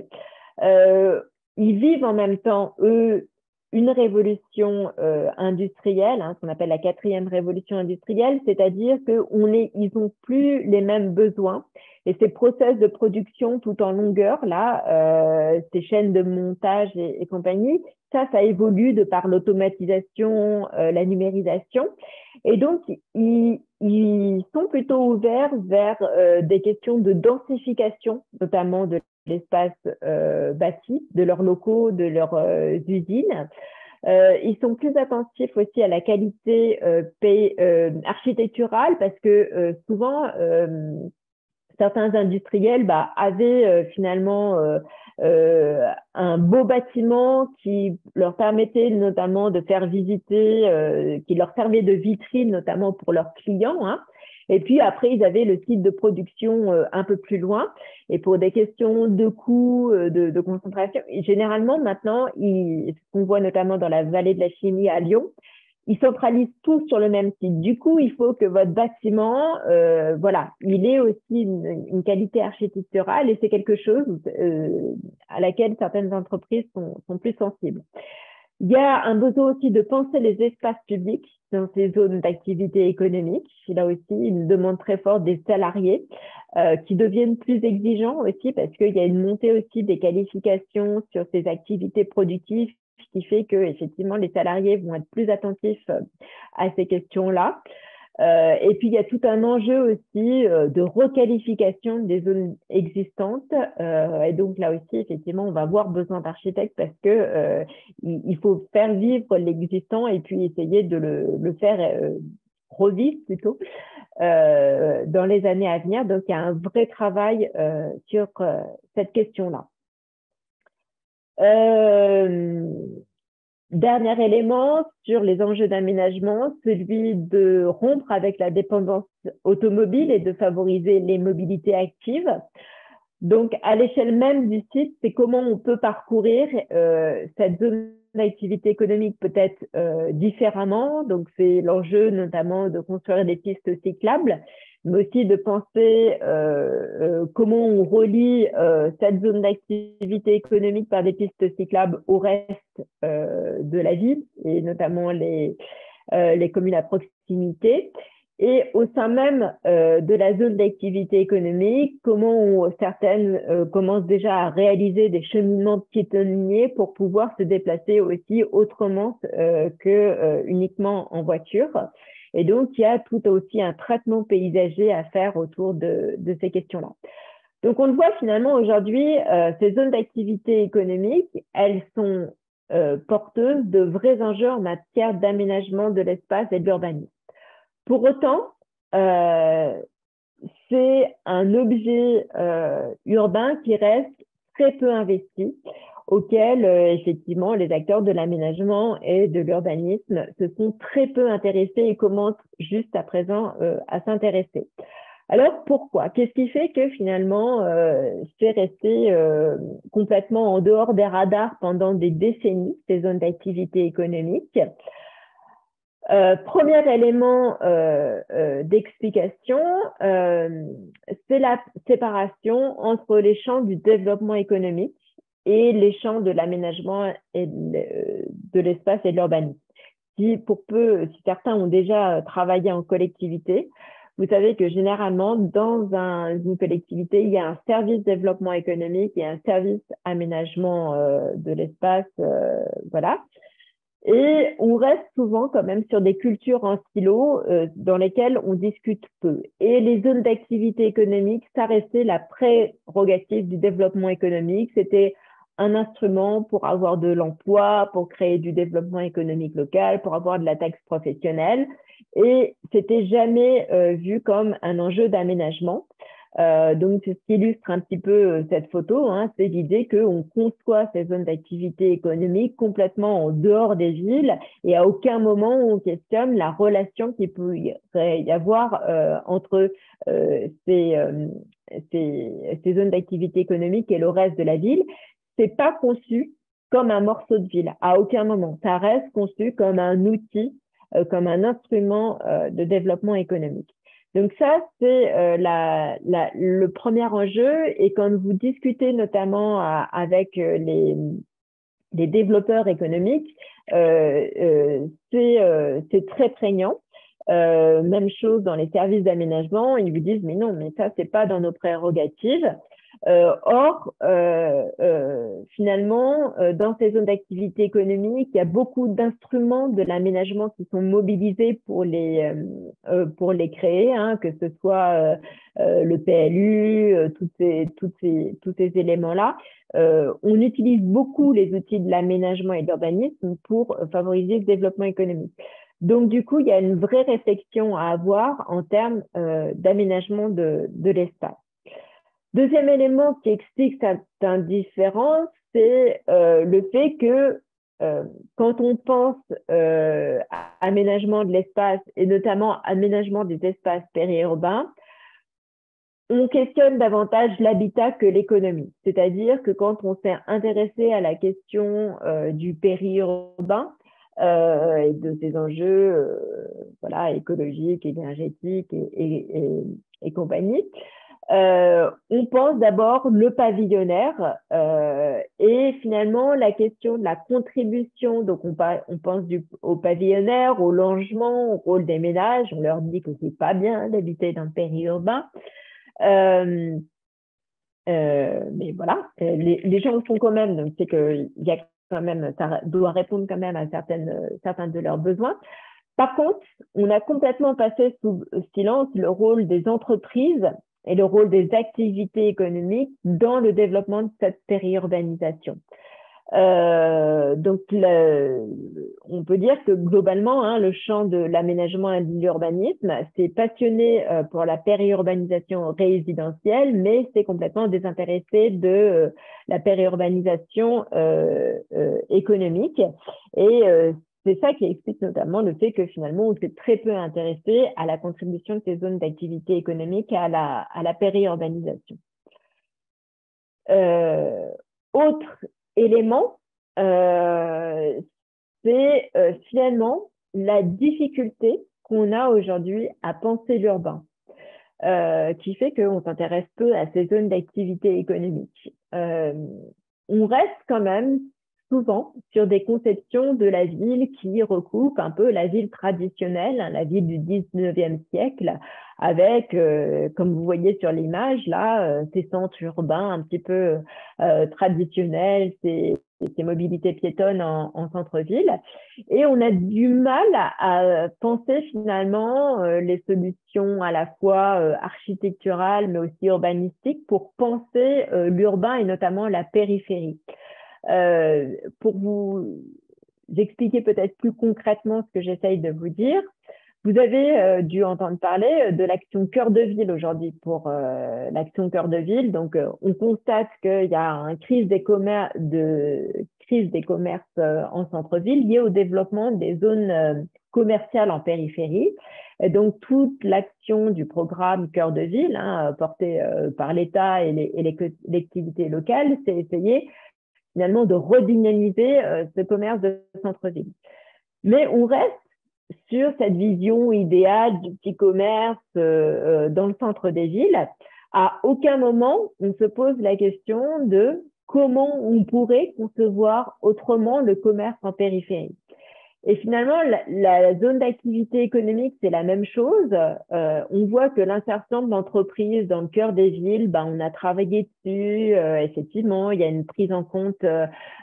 euh, ils vivent en même temps, eux, une révolution industrielle, hein, qu'on appelle la quatrième révolution industrielle, c'est-à-dire ils ont plus les mêmes besoins. Et ces process de production tout en longueur, là, ces chaînes de montage et compagnie, ça évolue de par l'automatisation, la numérisation. Et donc, ils sont plutôt ouverts vers des questions de densification, notamment de l'espace bâti, de leurs locaux, de leurs usines. Ils sont plus attentifs aussi à la qualité architecturale parce que souvent, certains industriels avaient finalement un beau bâtiment qui leur permettait notamment de faire visiter, qui leur servait de vitrine notamment pour leurs clients, hein. Et puis après, ils avaient le site de production un peu plus loin. Et pour des questions de coût, de concentration, et généralement maintenant, ce qu'on voit notamment dans la vallée de la chimie à Lyon, ils centralisent tout sur le même site. Du coup, il faut que votre bâtiment, voilà, il ait aussi une qualité architecturale et c'est quelque chose à laquelle certaines entreprises sont plus sensibles. Il y a un besoin aussi de penser les espaces publics dans ces zones d'activité économique. Là aussi, une demande très forte des salariés qui deviennent plus exigeants aussi parce qu'il y a une montée aussi des qualifications sur ces activités productives qui fait que effectivement les salariés vont être plus attentifs à ces questions-là. Et puis, il y a tout un enjeu aussi de requalification des zones existantes. Et donc, là aussi, effectivement, on va avoir besoin d'architectes parce que il faut faire vivre l'existant et puis essayer de le faire revivre plutôt dans les années à venir. Donc, il y a un vrai travail sur cette question-là. Dernier élément sur les enjeux d'aménagement, celui de rompre avec la dépendance automobile et de favoriser les mobilités actives. Donc, à l'échelle même du site, c'est comment on peut parcourir cette zone d'activité économique peut-être différemment. Donc, c'est l'enjeu notamment de construire des pistes cyclables, mais aussi de penser comment on relie cette zone d'activité économique par des pistes cyclables au reste de la ville, et notamment les communes à proximité. Et au sein même de la zone d'activité économique, comment certaines commencent déjà à réaliser des cheminements piétonniers pour pouvoir se déplacer aussi autrement que uniquement en voiture. Et donc, il y a tout aussi un traitement paysager à faire autour de ces questions-là. Donc, on le voit finalement aujourd'hui, ces zones d'activité économique, elles sont porteuses de vrais enjeux en matière d'aménagement de l'espace et de l'urbanisme. Pour autant, c'est un objet urbain qui reste très peu investi, auquel effectivement les acteurs de l'aménagement et de l'urbanisme se sont très peu intéressés et commencent juste à présent à s'intéresser. Alors pourquoi? Qu'est-ce qui fait que finalement c'est resté complètement en dehors des radars pendant des décennies, ces zones d'activité économique? Premier élément d'explication, c'est la séparation entre les champs du développement économique et les champs de l'aménagement et de l'espace et de l'urbanisme. Si certains ont déjà travaillé en collectivité, vous savez que généralement, dans une collectivité, il y a un service développement économique et un service aménagement de l'espace, voilà. Et on reste souvent quand même sur des cultures en silo dans lesquelles on discute peu. Et les zones d'activité économique, ça restait la prérogative du développement économique. C'était un instrument pour avoir de l'emploi, pour créer du développement économique local, pour avoir de la taxe professionnelle. Et c'était jamais vu comme un enjeu d'aménagement. Donc, c'est ce qui illustre un petit peu cette photo, hein, c'est l'idée qu'on conçoit ces zones d'activité économique complètement en dehors des villes et à aucun moment on questionne la relation qu'il peut y avoir entre ces zones d'activité économique et le reste de la ville. C'est pas conçu comme un morceau de ville, à aucun moment. Ça reste conçu comme un outil, comme un instrument de développement économique. Donc ça, c'est le premier enjeu. Et quand vous discutez notamment avec les développeurs économiques, c'est très prégnant. Même chose dans les services d'aménagement, ils vous disent mais non, mais ça c'est pas dans nos prérogatives. Or, finalement, dans ces zones d'activité économique, il y a beaucoup d'instruments de l'aménagement qui sont mobilisés pour les créer, hein, que ce soit le PLU, tous ces éléments-là. On utilise beaucoup les outils de l'aménagement et de l'urbanisme pour favoriser le développement économique. Donc, du coup, il y a une vraie réflexion à avoir en termes d'aménagement de l'espace. Deuxième élément qui explique cette différence, c'est le fait que quand on pense à aménagement de l'espace et notamment aménagement des espaces périurbains, on questionne davantage l'habitat que l'économie. C'est-à-dire que quand on s'est intéressé à la question du périurbain et de ses enjeux voilà, écologiques, énergétiques et compagnie, on pense d'abord le pavillonnaire et finalement la question de la contribution. Donc on pense au pavillonnaire, au logement, au rôle des ménages. On leur dit que c'est pas bien d'habiter dans le périurbain. Mais voilà, les gens le font quand même. Donc c'est que il y a quand même, ça doit répondre quand même à certains de leurs besoins. Par contre, on a complètement passé sous silence le rôle des entreprises et le rôle des activités économiques dans le développement de cette périurbanisation. Donc, on peut dire que globalement, hein, le champ de l'aménagement et de l'urbanisme s'est passionné pour la périurbanisation résidentielle, mais c'est complètement désintéressé de la périurbanisation économique. Et c'est ça qui explique notamment le fait que finalement, on s'est très peu intéressé à la contribution de ces zones d'activité économique à la périurbanisation. Autre élément, c'est finalement la difficulté qu'on a aujourd'hui à penser l'urbain, qui fait qu'on s'intéresse peu à ces zones d'activité économique. On reste quand même souvent sur des conceptions de la ville qui recoupent un peu la ville traditionnelle, hein, la ville du 19e siècle, avec, comme vous voyez sur l'image, là, ces centres urbains un petit peu traditionnels, ces mobilités piétonnes en centre-ville. Et on a du mal à penser finalement les solutions à la fois architecturales, mais aussi urbanistiques pour penser l'urbain et notamment la périphérie. Pour vous expliquer peut-être plus concrètement ce que j'essaye de vous dire, vous avez dû entendre parler de l'action Cœur de Ville aujourd'hui pour l'action Cœur de Ville. Donc, on constate qu'il y a une crise des commerces en centre-ville liée au développement des zones commerciales en périphérie. Et donc, toute l'action du programme Cœur de Ville, hein, porté par l'État et les collectivités locales, c'est essayer finalement de redynamiser ce commerce de centre-ville. Mais on reste sur cette vision idéale du petit commerce dans le centre des villes. À aucun moment, on se pose la question de comment on pourrait concevoir autrement le commerce en périphérie. Et finalement, la zone d'activité économique, c'est la même chose. On voit que l'insertion de l'entreprise dans le cœur des villes, ben, on a travaillé dessus. Effectivement, il y a une prise en compte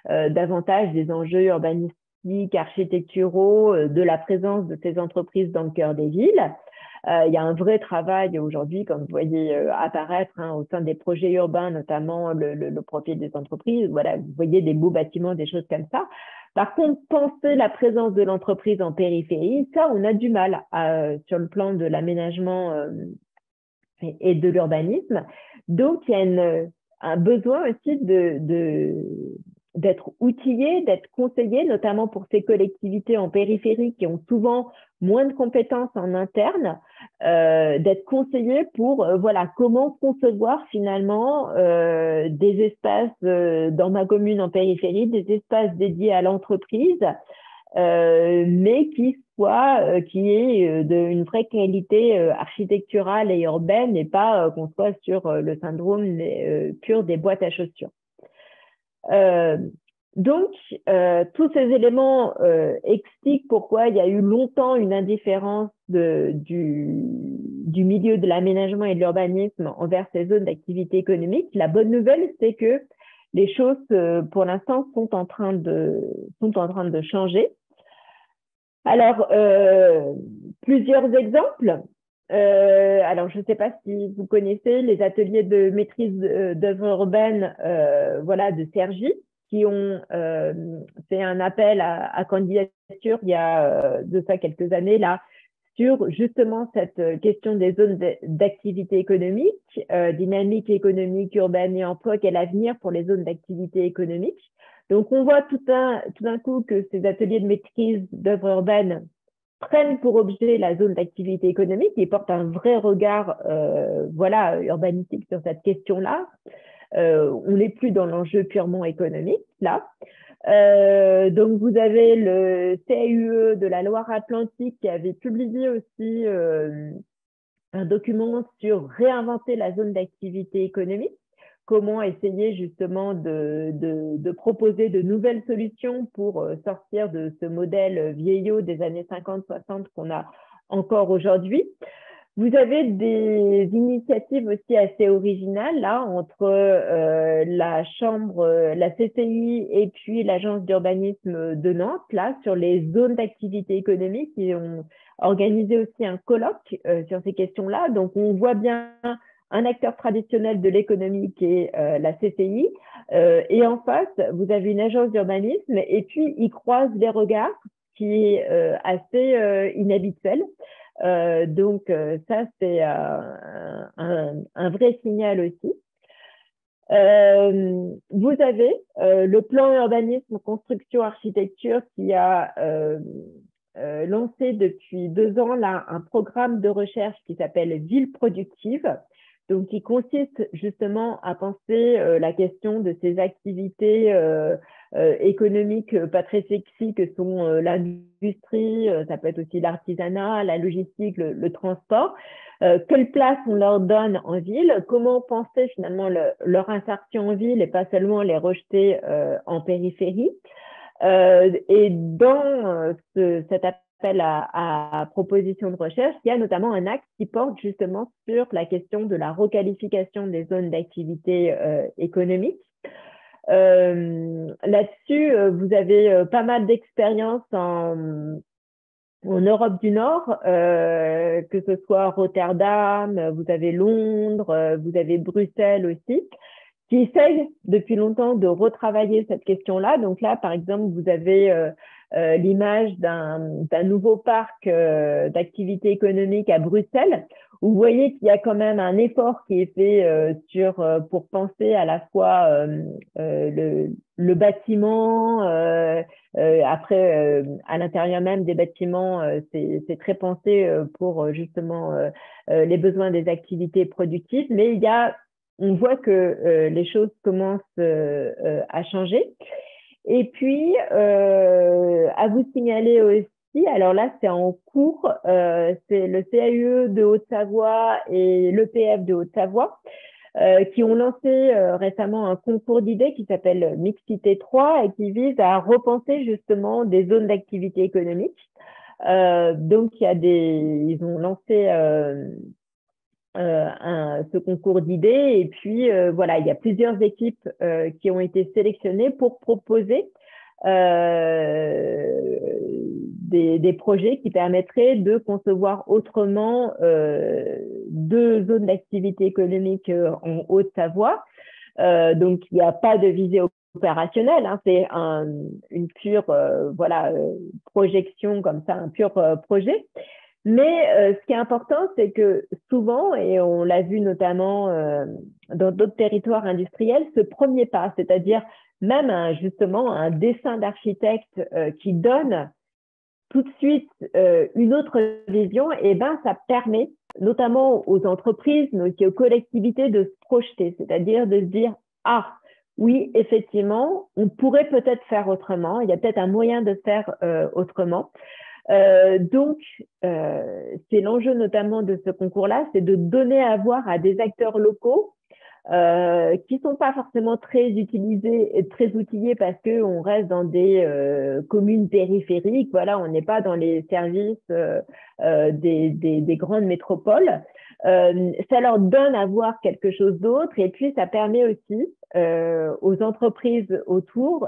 davantage des enjeux urbanistiques, architecturaux, de la présence de ces entreprises dans le cœur des villes. Il y a un vrai travail aujourd'hui, comme vous voyez apparaître au sein des projets urbains, notamment le profil des entreprises. Voilà, vous voyez des beaux bâtiments, des choses comme ça. Par contre, penser la présence de l'entreprise en périphérie, ça, on a du mal sur le plan de l'aménagement et de l'urbanisme. Donc, il y a un besoin aussi d'être outillé, d'être conseillé, notamment pour ces collectivités en périphérie qui ont souvent moins de compétences en interne, d'être conseillé pour voilà comment concevoir finalement des espaces dans ma commune en périphérie, des espaces dédiés à l'entreprise, mais qui est d'une vraie qualité architecturale et urbaine et pas qu'on soit sur le syndrome pur des boîtes à chaussures. Donc, tous ces éléments expliquent pourquoi il y a eu longtemps une indifférence du milieu de l'aménagement et de l'urbanisme envers ces zones d'activité économique. La bonne nouvelle, c'est que les choses, pour l'instant, sont en train de changer. Alors, plusieurs exemples. Alors, je ne sais pas si vous connaissez les ateliers de maîtrise d'œuvres urbaines voilà, de Cergy, qui ont fait un appel à candidature il y a de ça quelques années là, sur justement cette question des zones d'activité économique, dynamique économique, urbaine et emploi, quel avenir pour les zones d'activité économique. Donc, on voit tout d'un coup que ces ateliers de maîtrise d'œuvres urbaines prennent pour objet la zone d'activité économique et portent un vrai regard voilà, urbanistique sur cette question-là. On n'est plus dans l'enjeu purement économique, là. Donc, vous avez le CAUE de la Loire-Atlantique qui avait publié aussi un document sur réinventer la zone d'activité économique, comment essayer justement de proposer de nouvelles solutions pour sortir de ce modèle vieillot des années 50-60 qu'on a encore aujourd'hui. Vous avez des initiatives aussi assez originales là entre la chambre, la CCI et puis l'agence d'urbanisme de Nantes là sur les zones d'activité économique qui ont organisé aussi un colloque sur ces questions-là. Donc on voit bien un acteur traditionnel de l'économie qui est la CCI et en face vous avez une agence d'urbanisme et puis ils croisent les regards qui est assez inhabituel. Donc, ça, c'est un vrai signal aussi. Vous avez le plan urbanisme, construction, architecture qui a lancé depuis 2 ans là, un programme de recherche qui s'appelle Ville productive, donc qui consiste justement à penser la question de ces activités économiques pas très sexy que sont l'industrie, ça peut être aussi l'artisanat, la logistique, le transport. Quelle place on leur donne en ville, comment penser finalement leur insertion en ville et pas seulement les rejeter en périphérie. Et dans cet appel à proposition de recherche, il y a notamment un axe qui porte justement sur la question de la requalification des zones d'activité économique. Là-dessus, vous avez pas mal d'expériences en Europe du Nord, que ce soit Rotterdam, vous avez Londres, vous avez Bruxelles aussi, qui essayent depuis longtemps de retravailler cette question-là. Donc là, par exemple, vous avez l'image d'un nouveau parc d'activité économique à Bruxelles, où vous voyez qu'il y a quand même un effort qui est fait pour penser à la fois le bâtiment, après à l'intérieur même des bâtiments, c'est très pensé pour justement les besoins des activités productives, mais on voit que les choses commencent à changer. Et puis, à vous signaler aussi, alors là, c'est en cours, c'est le CAUE de Haute-Savoie et l'EPF de Haute-Savoie qui ont lancé récemment un concours d'idées qui s'appelle Mixité 3 et qui vise à repenser justement des zones d'activité économique. Donc, ils ont lancé ce concours d'idées et puis voilà, il y a plusieurs équipes qui ont été sélectionnées pour proposer des projets qui permettraient de concevoir autrement deux zones d'activité économique en Haute-Savoie. Donc, il n'y a pas de visée opérationnelle, hein, c'est une pure projection comme ça, un pur projet. Mais ce qui est important, c'est que souvent, et on l'a vu notamment dans d'autres territoires industriels, ce premier pas, c'est-à-dire même justement un dessin d'architecte qui donne tout de suite une autre vision, et ben ça permet notamment aux entreprises, mais aussi aux collectivités de se projeter, c'est-à-dire de se dire ah oui, effectivement, on pourrait peut-être faire autrement, il y a peut-être un moyen de faire autrement. Donc, c'est l'enjeu notamment de ce concours-là, c'est de donner à voir à des acteurs locaux qui sont pas forcément très utilisés et très outillés parce que on reste dans des communes périphériques. Voilà, on n'est pas dans les services des grandes métropoles. Ça leur donne à voir quelque chose d'autre et puis ça permet aussi aux entreprises autour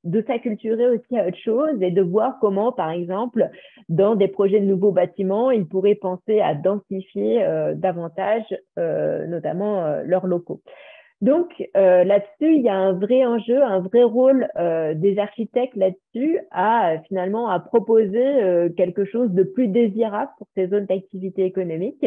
de s'acculturer aussi à autre chose et de voir comment, par exemple, dans des projets de nouveaux bâtiments, ils pourraient penser à densifier davantage, notamment leurs locaux. Donc là-dessus, il y a un vrai enjeu, un vrai rôle des architectes là-dessus finalement à proposer quelque chose de plus désirable pour ces zones d'activité économique.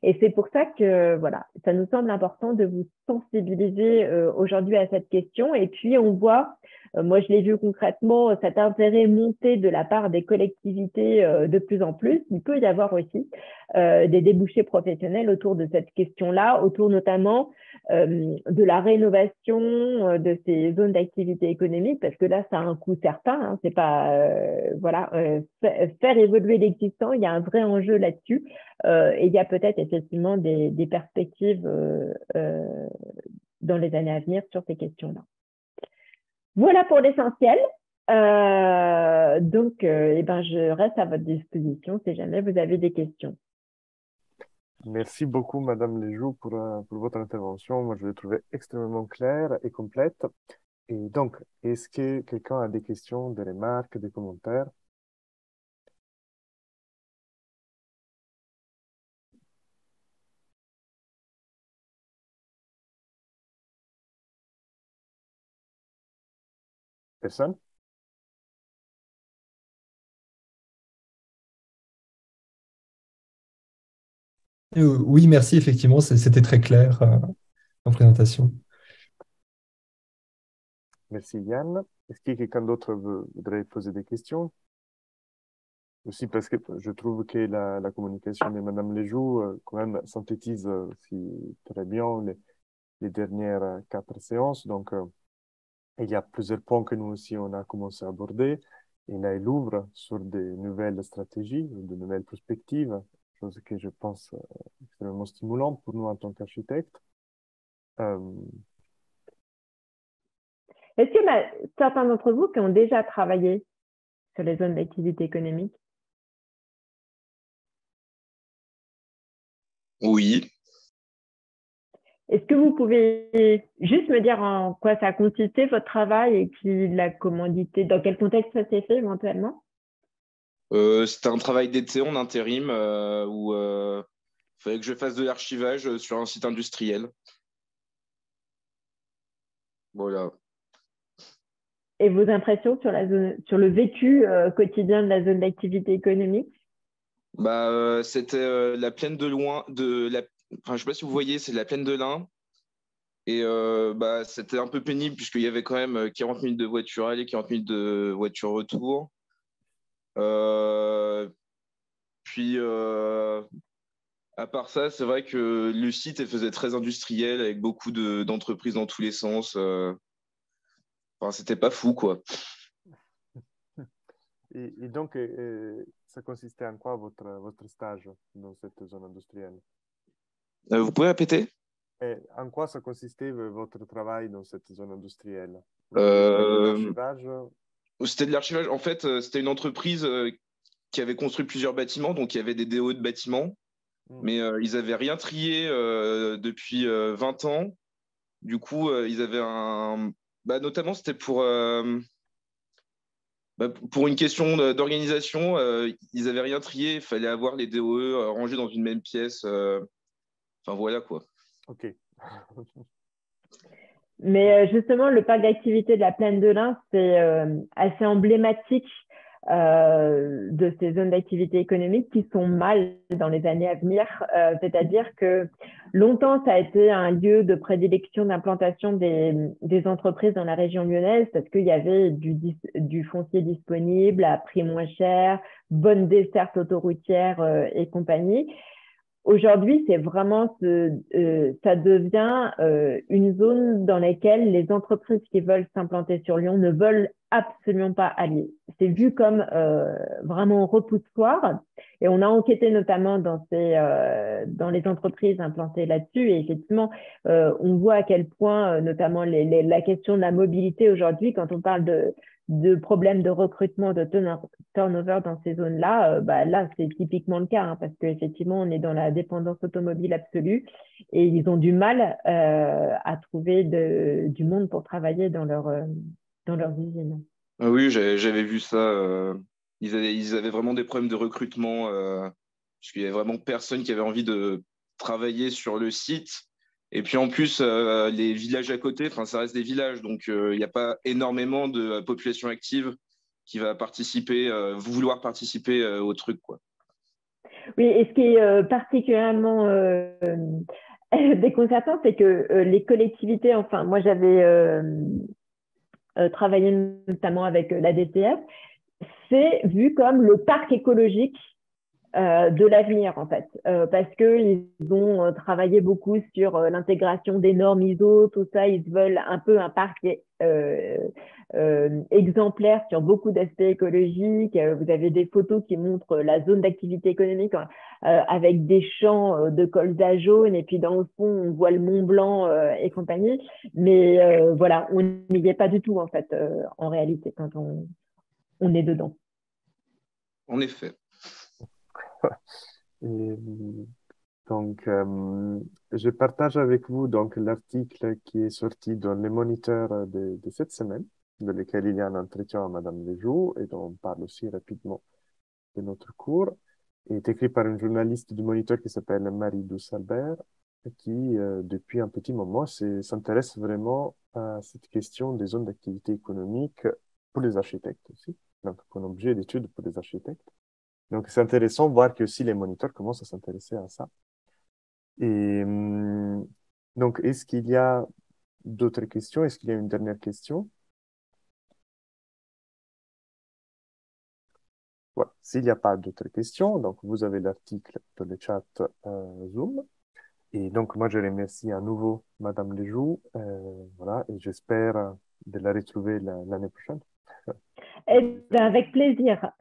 Et c'est pour ça que voilà, ça nous semble important de vous sensibiliser aujourd'hui à cette question. Et puis on voit, moi je l'ai vu concrètement, cet intérêt monter de la part des collectivités de plus en plus. Il peut y avoir aussi des débouchés professionnels autour de cette question-là, autour notamment de la rénovation de ces zones d'activité économique, parce que là, ça a un coût certain. Hein, c'est pas faire évoluer l'existant. Il y a un vrai enjeu là-dessus, et il y a peut-être effectivement des perspectives dans les années à venir sur ces questions-là. Voilà pour l'essentiel. Donc, je reste à votre disposition si jamais vous avez des questions. Merci beaucoup, Madame Lejoux, pour votre intervention. Moi, je l'ai trouvée extrêmement claire et complète. Et donc, est-ce que quelqu'un a des questions, des remarques, des commentaires? Personne? Oui, merci, effectivement, c'était très clair en présentation. Merci, Yann. Est-ce que quelqu'un d'autre voudrait poser des questions? Aussi parce que je trouve que la communication de Madame Lejoux, quand même, synthétise aussi très bien les dernières quatre séances. Donc, il y a plusieurs points que nous aussi, on a commencé à aborder. Et là, il ouvre sur des nouvelles stratégies, de nouvelles perspectives, chose que je pense extrêmement stimulante pour nous en tant qu'architectes. Euh, Est-ce qu'il y en a certains d'entre vous qui ont déjà travaillé sur les zones d'activité économique? Oui. Est-ce que vous pouvez juste me dire en quoi ça a consisté votre travail et qui l'a commandité, dans quel contexte ça s'est fait éventuellement? C'était un travail d'été en intérim où il fallait que je fasse de l'archivage sur un site industriel. Voilà. Et vos impressions sur sur le vécu quotidien de la zone d'activité économique? C'était la plaine de loin, enfin, je sais pas si vous voyez, c'est la plaine de l'Ain. Et c'était un peu pénible puisqu'il y avait quand même 40 minutes de voiture aller, 40 minutes de voiture retour. Euh, puis, à part ça, c'est vrai que le site elle faisait très industriel avec beaucoup d'entreprises dans tous les sens. Enfin, c'était pas fou, quoi. et donc, ça consistait en quoi votre stage dans cette zone industrielle? Vous pouvez répéter? Et en quoi ça consistait votre travail dans cette zone industrielle? Vous faites de Euh, l'archivage? C'était de l'archivage. En fait, c'était une entreprise qui avait construit plusieurs bâtiments, donc il y avait des DO de bâtiments, Hmm. mais ils n'avaient rien trié depuis 20 ans. Du coup, ils avaient un. Bah, notamment, c'était pour une question d'organisation. Ils n'avaient rien trié. Il fallait avoir les DOE rangés dans une même pièce. Enfin, voilà quoi. OK. Mais justement, le parc d'activité de la Plaine de l'Ain, c'est assez emblématique de ces zones d'activité économique qui sont mal dans les années à venir. C'est-à-dire que longtemps, ça a été un lieu de prédilection d'implantation des entreprises dans la région lyonnaise parce qu'il y avait du foncier disponible à prix moins cher, bonne desserte autoroutière et compagnie. Aujourd'hui, c'est vraiment ça devient une zone dans laquelle les entreprises qui veulent s'implanter sur Lyon ne veulent absolument pas aller. C'est vu comme vraiment repoussoir et on a enquêté notamment dans les entreprises implantées là-dessus et effectivement, on voit à quel point, notamment la question de la mobilité aujourd'hui, quand on parle de problèmes de recrutement, de turnover dans ces zones-là, là, c'est typiquement le cas, hein, parce qu'effectivement, on est dans la dépendance automobile absolue et ils ont du mal à trouver du monde pour travailler dans leurs usines. Ah oui, j'avais vu ça. Ils avaient vraiment des problèmes de recrutement, parce qu'il y avait vraiment personne qui avait envie de travailler sur le site. Et puis en plus, les villages à côté, enfin, ça reste des villages, donc il n'y a pas énormément de population active qui va participer, vouloir participer au truc, quoi. Oui, et ce qui est particulièrement déconcertant, c'est que les collectivités, enfin, moi j'avais travaillé notamment avec la DCF, c'est vu comme le parc écologique de l'avenir en fait, parce qu'ils ont travaillé beaucoup sur l'intégration des normes ISO, tout ça, ils veulent un peu un parc exemplaire sur beaucoup d'aspects écologiques. Vous avez des photos qui montrent la zone d'activité économique avec des champs de colza jaune et puis dans le fond on voit le Mont Blanc et compagnie, mais voilà, on n'y est pas du tout en fait en réalité quand on est dedans. En effet. Et, donc, je partage avec vous donc l'article qui est sorti dans les moniteurs de cette semaine, dans lequel il y a un entretien à Madame Lejoux et dont on parle aussi rapidement de notre cours. Il est écrit par une journaliste du moniteur qui s'appelle Marie-Douce Albert, qui, depuis un petit moment, s'intéresse vraiment à cette question des zones d'activité économique pour les architectes aussi, donc comme objet d'étude pour les architectes. Donc, c'est intéressant de voir que aussi les moniteurs commencent à s'intéresser à ça. Et donc, est-ce qu'il y a d'autres questions? Est-ce qu'il y a une dernière question? Voilà. S'il n'y a pas d'autres questions, donc vous avez l'article dans le chat Zoom. Et donc, moi, je remercie à nouveau Madame Lejoux. Voilà, et j'espère de la retrouver l'année prochaine. Eh bien, avec plaisir.